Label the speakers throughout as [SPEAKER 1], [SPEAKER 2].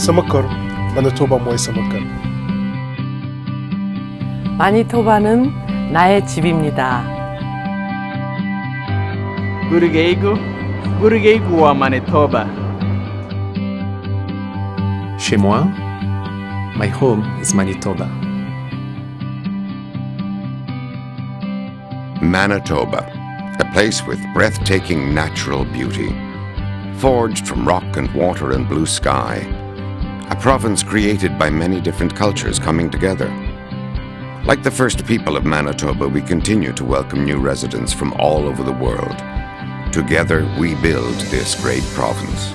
[SPEAKER 1] sama kër Manitoba mooy sama kër.
[SPEAKER 2] 마니토바는 나의 집입니다.
[SPEAKER 3] Burugeigu wa Manitoba.
[SPEAKER 4] Chez moi, my home is Manitoba.
[SPEAKER 5] Manitoba, a place with breathtaking natural beauty, forged from rock and water and blue sky, a province created by many different cultures coming together. Like the first people of Manitoba, we continue to welcome new residents from all over the world. Together, we build this great province.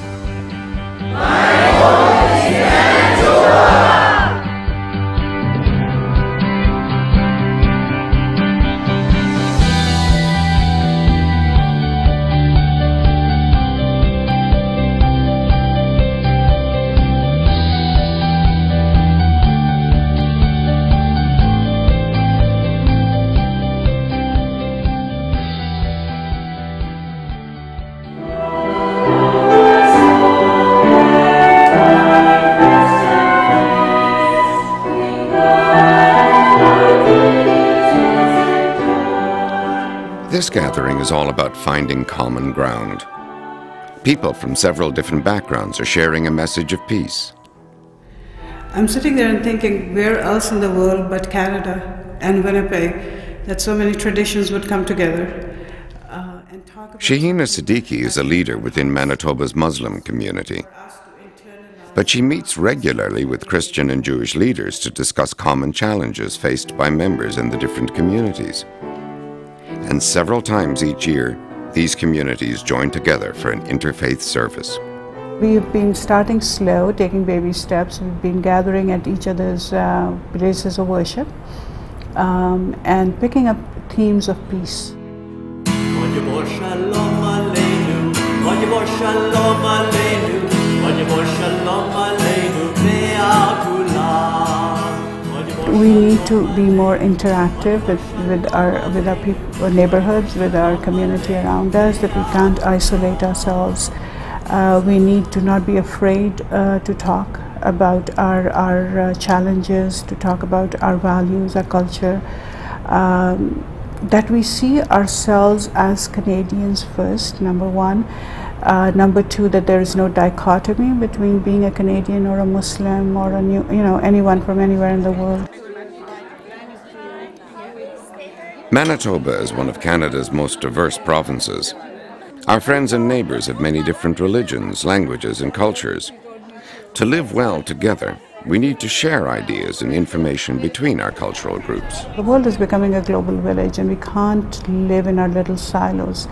[SPEAKER 5] This gathering is all about finding common ground. People from several different backgrounds are sharing a message of peace.
[SPEAKER 6] I'm sitting there and thinking, where else in the world but Canada and Winnipeg that so many traditions would come together and talk about...
[SPEAKER 5] Shahina Siddiqui is a leader within Manitoba's Muslim community. But she meets regularly with Christian and Jewish leaders to discuss common challenges faced by members in the different communities. And several times each year, these communities join together for an interfaith service.
[SPEAKER 6] We've been starting slow, taking baby steps. We've been gathering at each other's places of worship and picking up themes of peace. We need to be more interactive with our people, neighborhoods, with our community around us, that we can't isolate ourselves. We need to not be afraid to talk about our challenges, to talk about our values, our culture, that we see ourselves as Canadians first, number one. Number two, that there is no dichotomy between being a Canadian or a Muslim or anyone from anywhere in the world.
[SPEAKER 5] Manitoba is one of Canada's most diverse provinces. Our friends and neighbors have many different religions, languages, and cultures. To live well together, we need to share ideas and information between our cultural groups.
[SPEAKER 6] The world is becoming a global village, and we can't live in our little silos.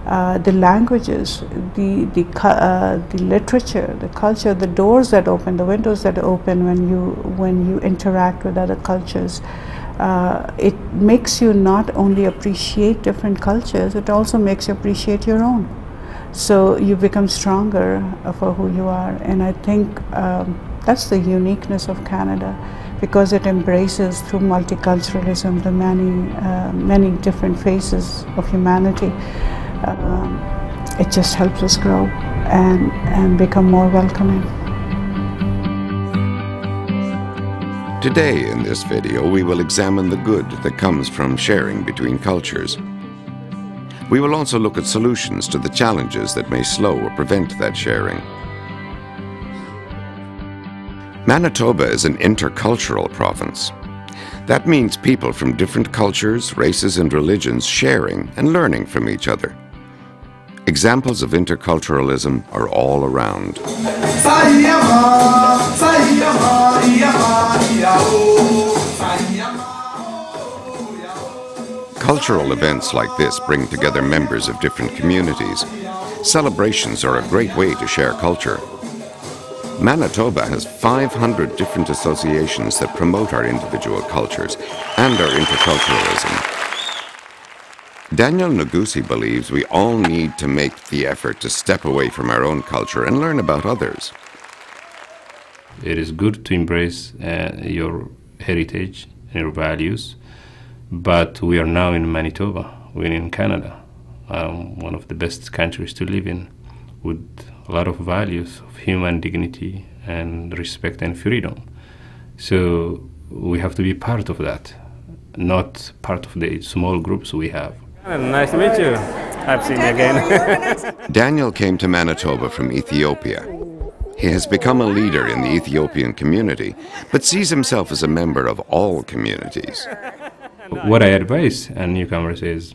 [SPEAKER 6] The languages, the literature, the culture, the doors that open, the windows that open when you interact with other cultures, it makes you not only appreciate different cultures, it also makes you appreciate your own. So you become stronger for who you are, and I think that's the uniqueness of Canada, because it embraces through multiculturalism the many different faces of humanity. It just helps us grow and become more welcoming.
[SPEAKER 5] Today in this video, we will examine the good that comes from sharing between cultures. We will also look at solutions to the challenges that may slow or prevent that sharing. Manitoba is an intercultural province. That means people from different cultures, races, and religions sharing and learning from each other. Examples of interculturalism are all around. Cultural events like this bring together members of different communities. Celebrations are a great way to share culture. Manitoba has 500 different associations that promote our individual cultures and our interculturalism. Daniel Ngusi believes we all need to make the effort to step away from our own culture and learn about others.
[SPEAKER 7] It is good to embrace your heritage and your values, but we are now in Manitoba, we're in Canada, one of the best countries to live in, with a lot of values of human dignity and respect and freedom. So we have to be part of that, not part of the small groups we have.
[SPEAKER 3] Nice to meet you. I've seen you again.
[SPEAKER 5] Daniel came to Manitoba from Ethiopia. He has become a leader in the Ethiopian community, but sees himself as a member of all communities.
[SPEAKER 7] What I advise newcomers is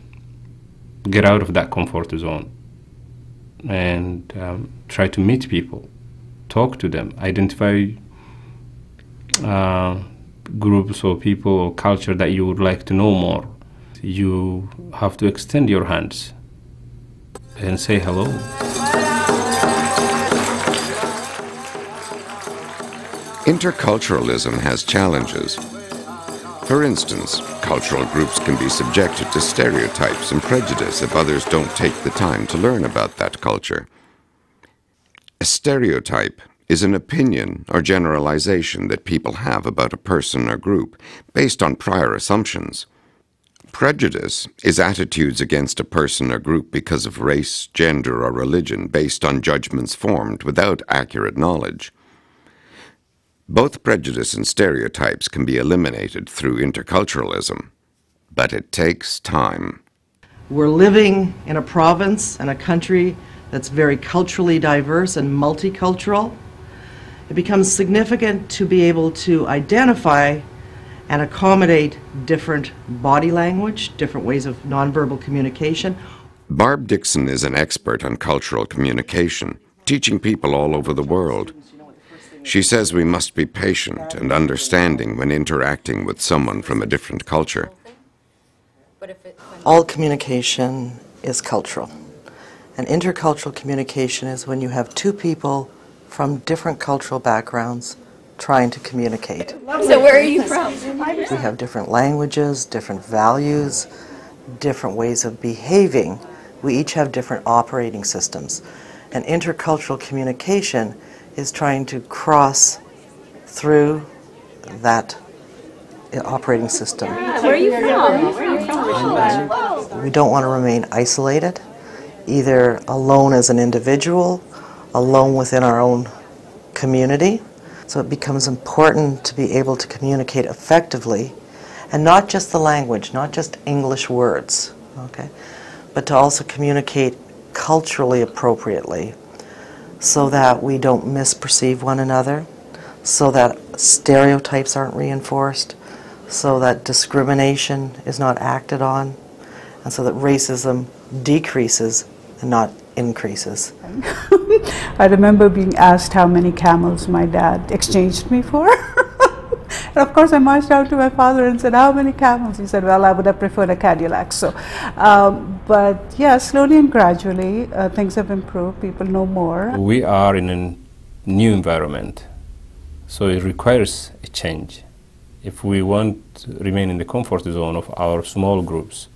[SPEAKER 7] get out of that comfort zone and try to meet people, talk to them, identify groups or people or culture that you would like to know more. You have to extend your hands and say hello.
[SPEAKER 5] Interculturalism has challenges. For instance, cultural groups can be subjected to stereotypes and prejudice if others don't take the time to learn about that culture. A stereotype is an opinion or generalization that people have about a person or group based on prior assumptions. Prejudice is attitudes against a person or group because of race, gender, or religion based on judgments formed without accurate knowledge. Both prejudice and stereotypes can be eliminated through interculturalism, but it takes time.
[SPEAKER 8] We're living in a province and a country that's very culturally diverse and multicultural. It becomes significant to be able to identify and accommodate different body language, different ways of nonverbal communication.
[SPEAKER 5] Barb Dixon is an expert on cultural communication, teaching people all over the world. She says we must be patient and understanding when interacting with someone from a different culture.
[SPEAKER 8] All communication is cultural. And intercultural communication is when you have two people from different cultural backgrounds trying to communicate.
[SPEAKER 9] So where are you from?
[SPEAKER 8] We have different languages, different values, different ways of behaving. We each have different operating systems. And intercultural communication is trying to cross through that operating system.
[SPEAKER 9] Where are you from?
[SPEAKER 8] We don't want to remain isolated, either alone as an individual, alone within our own community. So it becomes important to be able to communicate effectively, and not just the language, not just English words, okay, but to also communicate culturally appropriately, so that we don't misperceive one another, so that stereotypes aren't reinforced, so that discrimination is not acted on, and so that racism decreases and not increases.
[SPEAKER 6] I remember being asked how many camels my dad exchanged me for. And of course I marched out to my father and said, how many camels? He said, well, I would have preferred a Cadillac. So, but yeah, slowly and gradually things have improved. People know more.
[SPEAKER 7] We are in a new environment, so it requires a change. If we want to remain in the comfort zone of our small groups,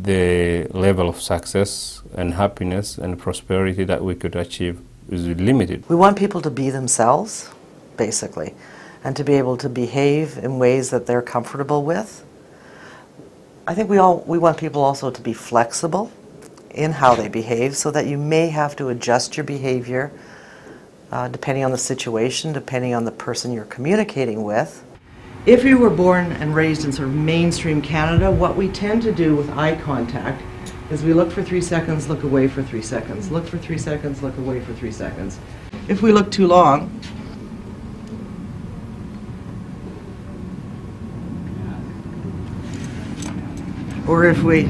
[SPEAKER 7] the level of success and happiness and prosperity that we could achieve is limited.
[SPEAKER 8] We want people to be themselves, basically, and to be able to behave in ways that they're comfortable with. I think we want people also to be flexible in how they behave, so that you may have to adjust your behavior depending on the situation, depending on the person you're communicating with. If you were born and raised in sort of mainstream Canada, what we tend to do with eye contact is we look for 3 seconds, look away for 3 seconds, look for 3 seconds, look away for 3 seconds. If we look too long, or if we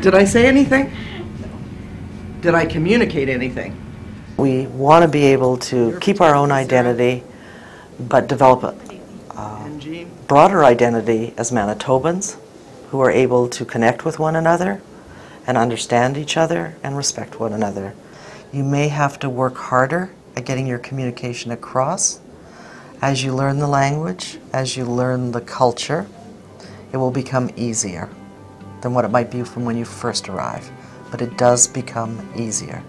[SPEAKER 8] Did I say anything? Did I communicate anything? We want to be able to keep our own identity, but develop a broader identity as Manitobans who are able to connect with one another and understand each other and respect one another. You may have to work harder at getting your communication across. As you learn the language, as you learn the culture, it will become easier than what it might be from when you first arrive, but it does become easier.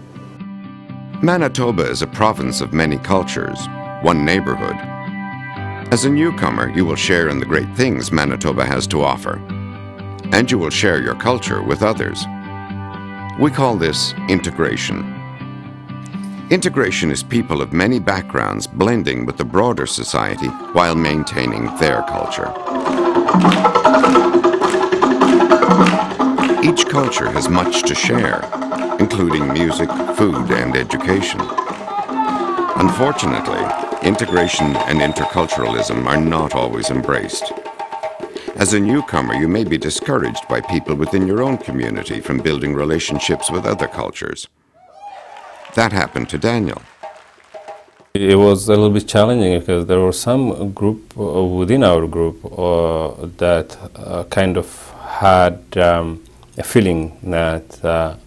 [SPEAKER 5] Manitoba is a province of many cultures, one neighborhood. As a newcomer, you will share in the great things Manitoba has to offer, and you will share your culture with others. We call this integration. Integration is people of many backgrounds blending with the broader society while maintaining their culture. Each culture has much to share, including music, food, and education. Unfortunately, integration and interculturalism are not always embraced. As a newcomer, you may be discouraged by people within your own community from building relationships with other cultures. That happened to Daniel.
[SPEAKER 7] It was a little bit challenging because there was some group within our group that kind of had a feeling that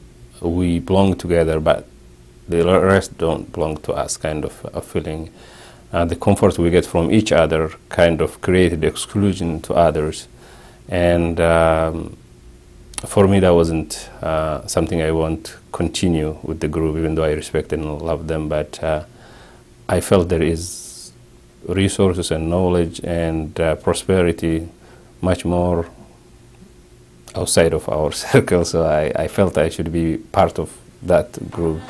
[SPEAKER 7] we belong together, but the rest don't belong to us, kind of a feeling. The comfort we get from each other kind of created exclusion to others. And for me, that wasn't something I want to continue with the group, even though I respect and love them. But I felt there is resources and knowledge and prosperity much more outside of our circle, so I felt I should be part of that group.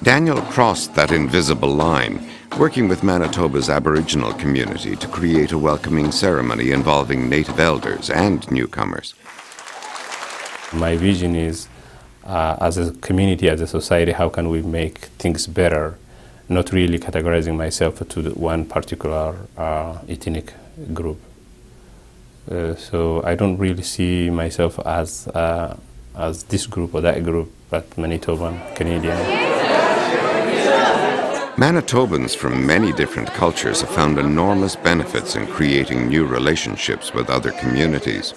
[SPEAKER 5] Daniel crossed that invisible line, working with Manitoba's Aboriginal community to create a welcoming ceremony involving Native elders and newcomers.
[SPEAKER 7] My vision is, as a community, as a society, how can we make things better, not really categorizing myself to one particular ethnic group. So I don't really see myself as this group or that group, but Manitoban, Canadian.
[SPEAKER 5] Manitobans from many different cultures have found enormous benefits in creating new relationships with other communities.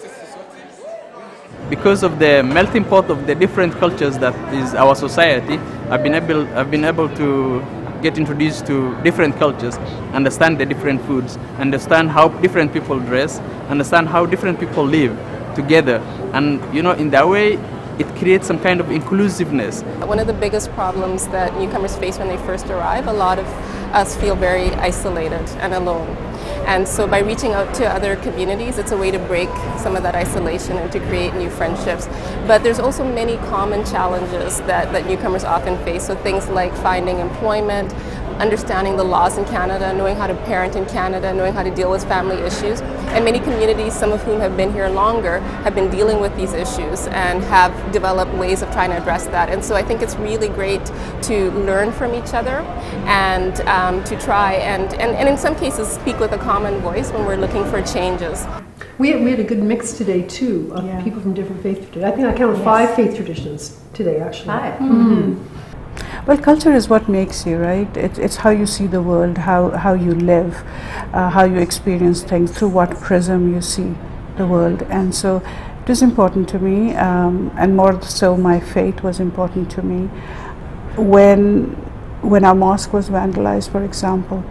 [SPEAKER 9] Because of the melting pot of the different cultures that is our society, I've been able to get introduced to different cultures, understand the different foods, understand how different people dress, understand how different people live together. And in that way, it creates some kind of inclusiveness.
[SPEAKER 10] One of the biggest problems that newcomers face when they first arrive, a lot of us feel very isolated and alone. And so by reaching out to other communities, it's a way to break some of that isolation and to create new friendships. But there's also many common challenges that newcomers often face. So things like finding employment, understanding the laws in Canada, knowing how to parent in Canada, knowing how to deal with family issues. And many communities, some of whom have been here longer, have been dealing with these issues and have developed ways of trying to address that. And so I think it's really great to learn from each other and to try and in some cases speak with a common voice when we're looking for changes.
[SPEAKER 11] We had a good mix today too of people from different faith traditions. I think I counted 5 faith traditions today actually.
[SPEAKER 6] 5. Mm-hmm. Well, culture is what makes you, right? It's how you see the world, how you live, how you experience things, through what prism you see the world. And so it was important to me, and more so my faith was important to me. When our mosque was vandalized, for example,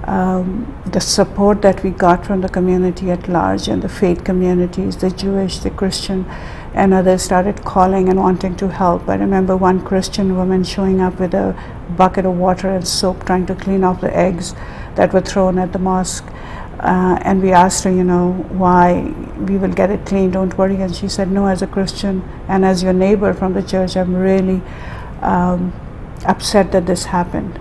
[SPEAKER 6] the support that we got from the community at large and the faith communities, the Jewish, the Christian, and others started calling and wanting to help. I remember one Christian woman showing up with a bucket of water and soap trying to clean off the eggs that were thrown at the mosque. And we asked her, why. We will get it clean, don't worry. And she said, no, as a Christian and as your neighbor from the church, I'm really upset that this happened.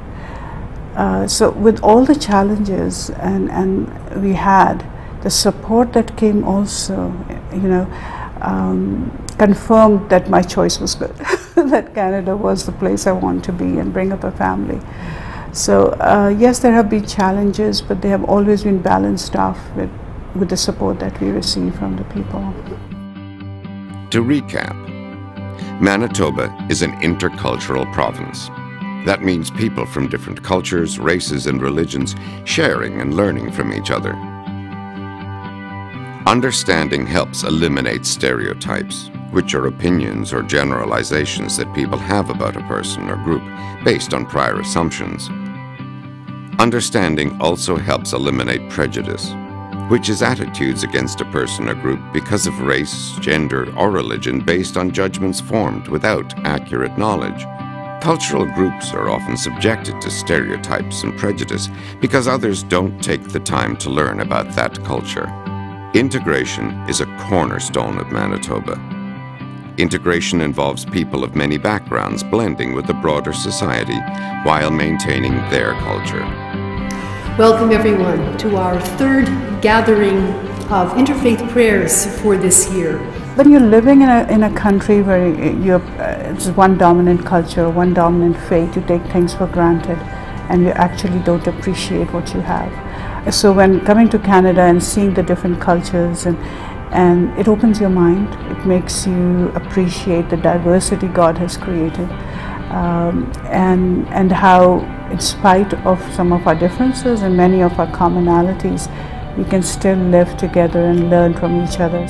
[SPEAKER 6] So with all the challenges and we had, the support that came also, confirmed that my choice was good, that Canada was the place I want to be and bring up a family. So yes, there have been challenges, but they have always been balanced off with the support that we receive from the people.
[SPEAKER 5] To recap, Manitoba is an intercultural province. That means people from different cultures, races, and religions sharing and learning from each other. Understanding helps eliminate stereotypes, which are opinions or generalizations that people have about a person or group based on prior assumptions. Understanding also helps eliminate prejudice, which is attitudes against a person or group because of race, gender, or religion based on judgments formed without accurate knowledge. Cultural groups are often subjected to stereotypes and prejudice because others don't take the time to learn about that culture. Integration is a cornerstone of Manitoba. Integration involves people of many backgrounds blending with the broader society while maintaining their culture.
[SPEAKER 11] Welcome everyone to our third gathering of interfaith prayers for this year.
[SPEAKER 6] When you're living in a country where it's one dominant culture, one dominant faith, you take things for granted and you actually don't appreciate what you have. So when coming to Canada and seeing the different cultures, and it opens your mind, it makes you appreciate the diversity God has created, and how in spite of some of our differences and many of our commonalities, we can still live together and learn from each other.